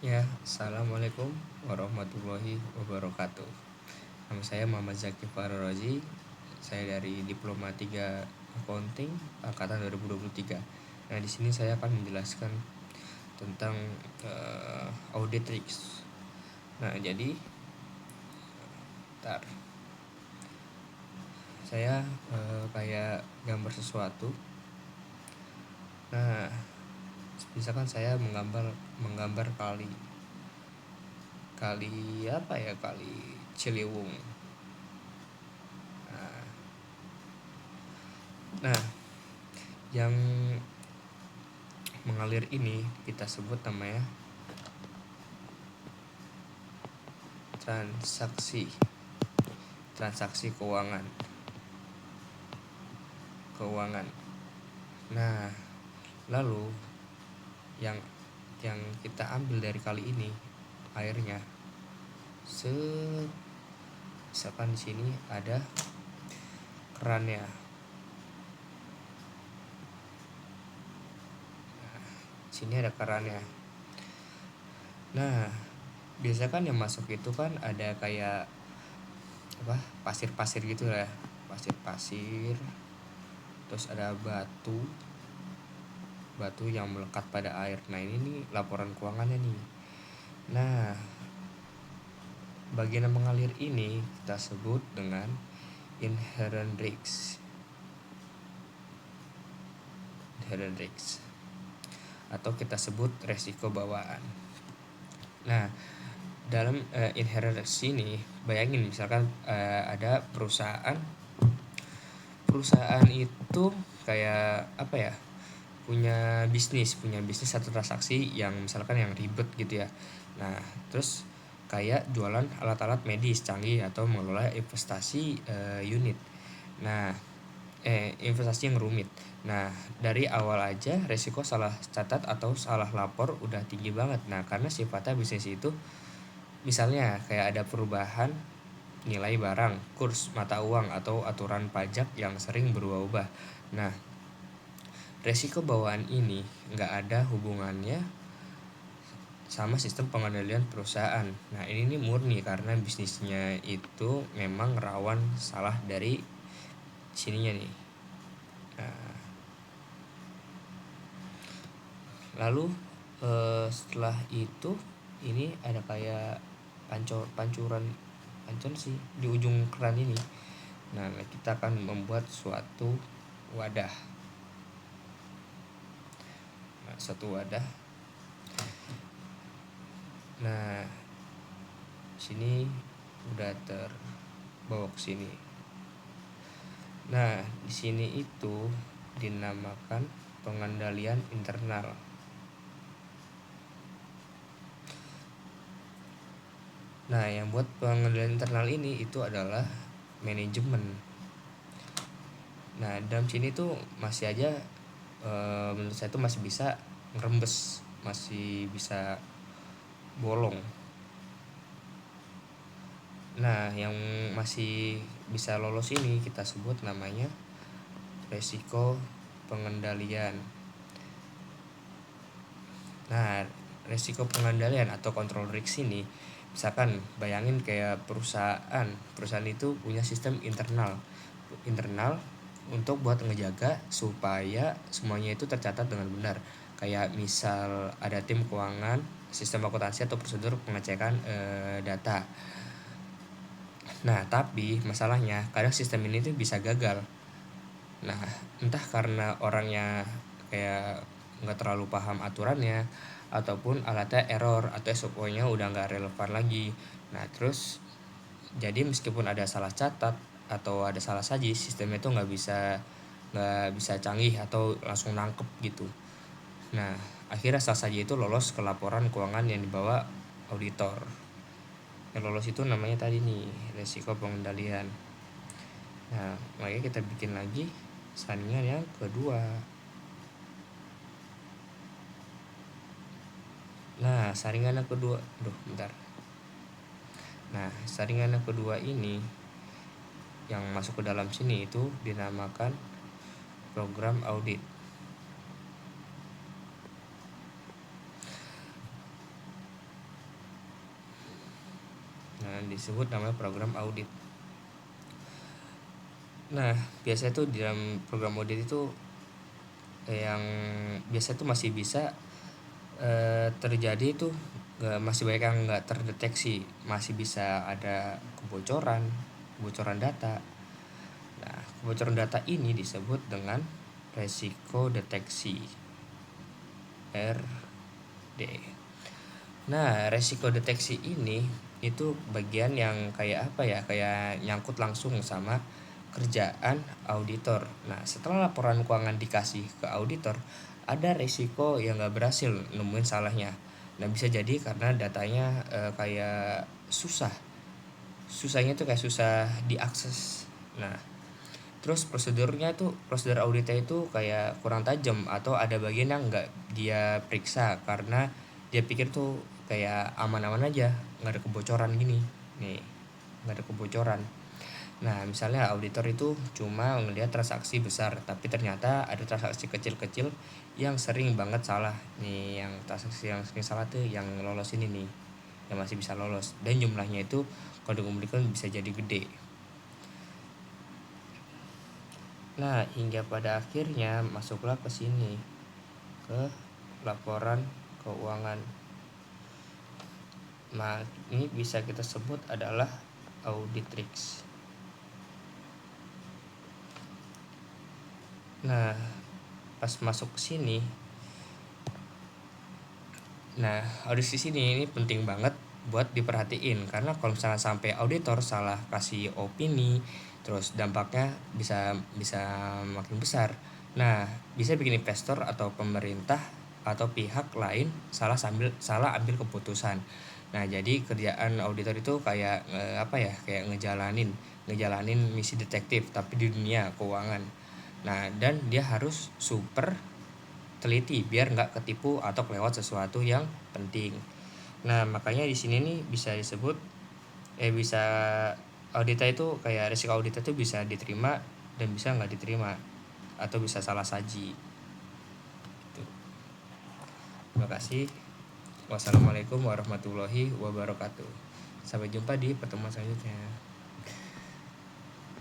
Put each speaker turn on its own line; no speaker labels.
Ya, assalamualaikum warahmatullahi wabarakatuh. Nama saya Muhammad Zaki Farrozi. Saya dari Diploma 3 Accounting angkatan 2023. Nah, di sini saya akan menjelaskan tentang audit risk. Nah, jadi ntar saya kayak gambar sesuatu. Nah, misalkan saya menggambar kali apa ya, kali Ciliwung. Nah, yang mengalir ini kita sebut namanya transaksi keuangan. Nah, lalu yang kita ambil dari kali ini airnya, misalkan di sini ada kerannya. Sini ada kerannya. Nah, biasa kan yang masuk itu kan ada kayak pasir-pasir gitu lah, pasir-pasir. Terus ada batu yang melekat pada air. Nah, ini nih laporan keuangannya nih. Nah, bagian yang mengalir ini kita sebut dengan inherent risk atau kita sebut resiko bawaan. Nah, dalam inherent risk ini, bayangin misalkan ada perusahaan itu kayak apa ya, punya bisnis satu transaksi yang misalkan yang ribet gitu ya. Nah, terus kayak jualan alat-alat medis canggih atau mengelola investasi unit. Nah, investasi yang rumit. Nah, dari awal aja resiko salah catat atau salah lapor udah tinggi banget. Nah, karena sifatnya bisnis itu misalnya kayak ada perubahan nilai barang, kurs mata uang, atau aturan pajak yang sering berubah-ubah. Nah, resiko bawaan ini nggak ada hubungannya sama sistem pengendalian perusahaan. Nah, ini nih murni karena bisnisnya itu memang rawan salah dari sininya nih. Nah, lalu setelah itu ini ada kayak pancuran sih di ujung keran ini. Nah, kita akan membuat suatu wadah. Nah, sini udah terbawa ke sini. Nah, di sini itu dinamakan pengendalian internal. Nah, yang buat pengendalian internal ini itu adalah manajemen. Nah, dalam sini tuh masih aja menurut saya tuh masih bisa ngerembes, masih bisa bolong. Nah, yang masih bisa lolos ini kita sebut namanya resiko pengendalian. Nah, resiko pengendalian atau control risk ini, misalkan bayangin kayak perusahaan itu punya sistem internal untuk buat ngejaga supaya semuanya itu tercatat dengan benar. Kayak misal ada tim keuangan, sistem akuntansi atau prosedur pengecekan data. Nah, tapi masalahnya kadang sistem ini tuh bisa gagal. Nah, entah karena orangnya kayak nggak terlalu paham aturannya, ataupun alatnya error atau SOP-nya udah nggak relevan lagi. Nah, terus jadi meskipun ada salah catat atau ada salah saji, sistemnya itu nggak bisa canggih atau langsung nangkep gitu. Nah, akhirnya salah saji itu lolos ke laporan keuangan yang dibawa auditor. Yang lolos itu namanya tadi nih resiko pengendalian. Nah, makanya kita bikin lagi saringan yang kedua. Nah, saringan yang kedua, Nah, saringan yang kedua ini yang masuk ke dalam sini itu dinamakan program audit. Nah, disebut namanya program audit. Nah, biasanya tuh di dalam program audit itu yang biasa tuh masih bisa terjadi tuh masih banyak yang nggak terdeteksi, masih bisa ada kebocoran data. Nah, kebocoran data ini disebut dengan resiko deteksi, RD. Nah, resiko deteksi ini itu bagian yang kayak apa ya, kayak nyangkut langsung sama kerjaan auditor. Nah, setelah laporan keuangan dikasih ke auditor, ada resiko yang nggak berhasil nemuin salahnya. Nah, bisa jadi karena datanya kayak susahnya tuh kayak susah diakses. Nah, terus prosedur auditnya itu kayak kurang tajam, atau ada bagian yang nggak dia periksa karena dia pikir tuh kayak aman-aman aja, nggak ada kebocoran gini nih, nggak ada kebocoran. Nah, misalnya auditor itu cuma ngelihat transaksi besar, tapi ternyata ada transaksi kecil-kecil yang sering banget salah nih. Yang transaksi yang sering salah tuh yang lolos ini nih, yang masih bisa lolos, dan jumlahnya itu kalau dikumpulkan bisa jadi gede. Nah, hingga pada akhirnya masuklah ke sini, ke laporan keuangan. Nah, ini bisa kita sebut adalah audit risk. Nah, pas masuk ke sini, nah audit di sini ini penting banget buat diperhatiin, karena kalau misalnya sampai auditor salah kasih opini, terus dampaknya bisa bisa makin besar. Nah, bisa bikin investor atau pemerintah atau pihak lain salah ambil keputusan. Nah, jadi kerjaan auditor itu kayak apa ya, kayak ngejalanin misi detektif tapi di dunia keuangan. Nah, dan dia harus super teliti biar nggak ketipu atau kelewat sesuatu yang penting. Nah, makanya di sini nih bisa disebut bisa audita itu kayak risiko audita itu bisa diterima dan bisa nggak diterima, atau bisa salah saji. Tuh. Terima kasih. Wassalamualaikum warahmatullahi wabarakatuh. Sampai jumpa di pertemuan selanjutnya.